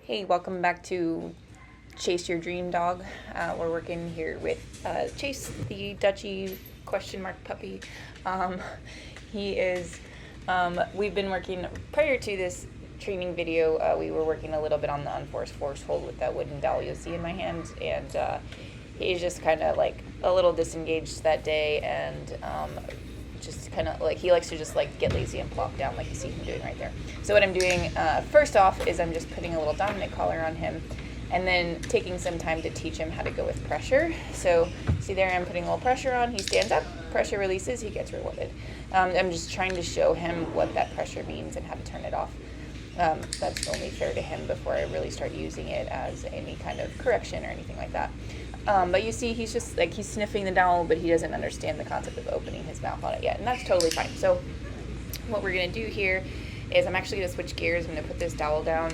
Hey, welcome back to Chase Your Dream Dog. We're working here with Chase, the Dutchy question mark puppy. Um, he is, we've been working, prior to this training video, we were working a little bit on the Unforced force hold with that wooden dowel you'll see in my hand, and he's just kind of like a little disengaged that day, and just kind of like he likes to just like get lazy and plop down like you see him doing right there. So what I'm doing first off is I'm just putting a little dominant collar on him and then taking some time to teach him how to go with pressure. So see there, I'm putting a little pressure on, he stands up, pressure releases, he gets rewarded. I'm just trying to show him what that pressure means and how to turn it off. That's only fair to him before I really start using it as any kind of correction or anything like that. But you see, he's just like, he's sniffing the dowel, but he doesn't understand the concept of opening his mouth on it yet, and that's totally fine. So what we're going to do here is I'm actually going to switch gears. I'm going to put this dowel down,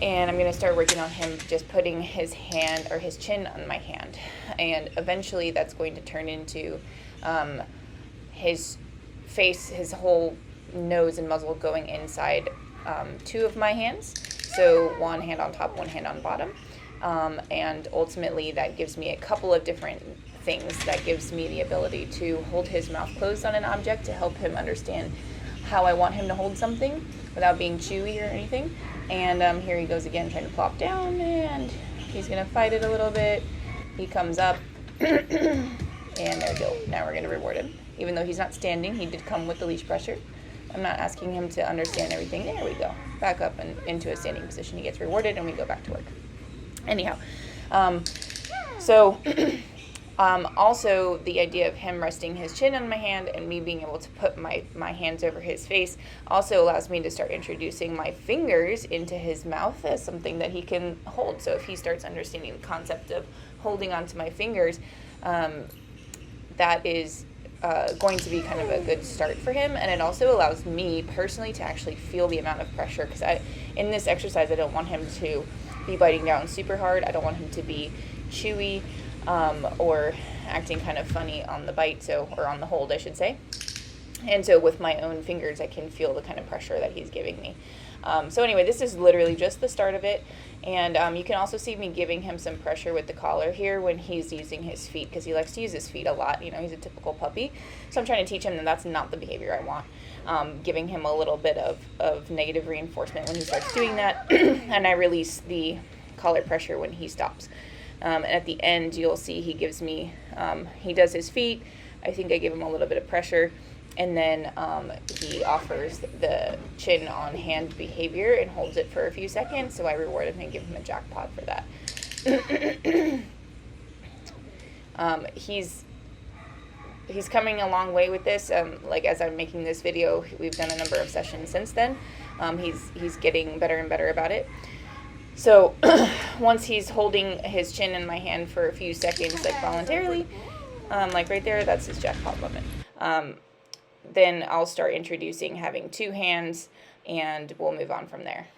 and I'm going to start working on him just putting his hand or his chin on my hand, and eventually that's going to turn into his face, his whole nose and muzzle going inside two of my hands, so one hand on top, one hand on bottom. And ultimately that gives me a couple of different things. That gives me the ability to hold his mouth closed on an object to help him understand how I want him to hold something without being chewy or anything. And here he goes again, trying to plop down, and he's going to fight it a little bit. He comes up, and there we go. Now we're going to reward him. Even though he's not standing, he did come with the leash pressure. I'm not asking him to understand everything. There we go. Back up and into a standing position. He gets rewarded, and we go back to work. Anyhow, also the idea of him resting his chin on my hand and me being able to put my hands over his face also allows me to start introducing my fingers into his mouth as something that he can hold. So if he starts understanding the concept of holding onto my fingers, that is going to be kind of a good start for him. And it also allows me personally to actually feel the amount of pressure, because in this exercise I don't want him to be biting down super hard. I don't want him to be chewy or acting kind of funny on the bite, or on the hold, I should say. And so with my own fingers, I can feel the kind of pressure that he's giving me. So anyway, this is literally just the start of it. And you can also see me giving him some pressure with the collar here when he's using his feet, because he likes to use his feet a lot. You know, he's a typical puppy. So I'm trying to teach him that that's not the behavior I want. Giving him a little bit of negative reinforcement when he starts doing that. And I release the collar pressure when he stops. And at the end, you'll see he gives me, he does his feet. I think I give him a little bit of pressure. And then he offers the chin on hand behavior and holds it for a few seconds. So I reward him and give him a jackpot for that. He's coming a long way with this. Like as I'm making this video, we've done a number of sessions since then. He's getting better and better about it. So once he's holding his chin in my hand for a few seconds, like voluntarily, like right there, that's his jackpot moment. Then I'll start introducing having two hands, and we'll move on from there.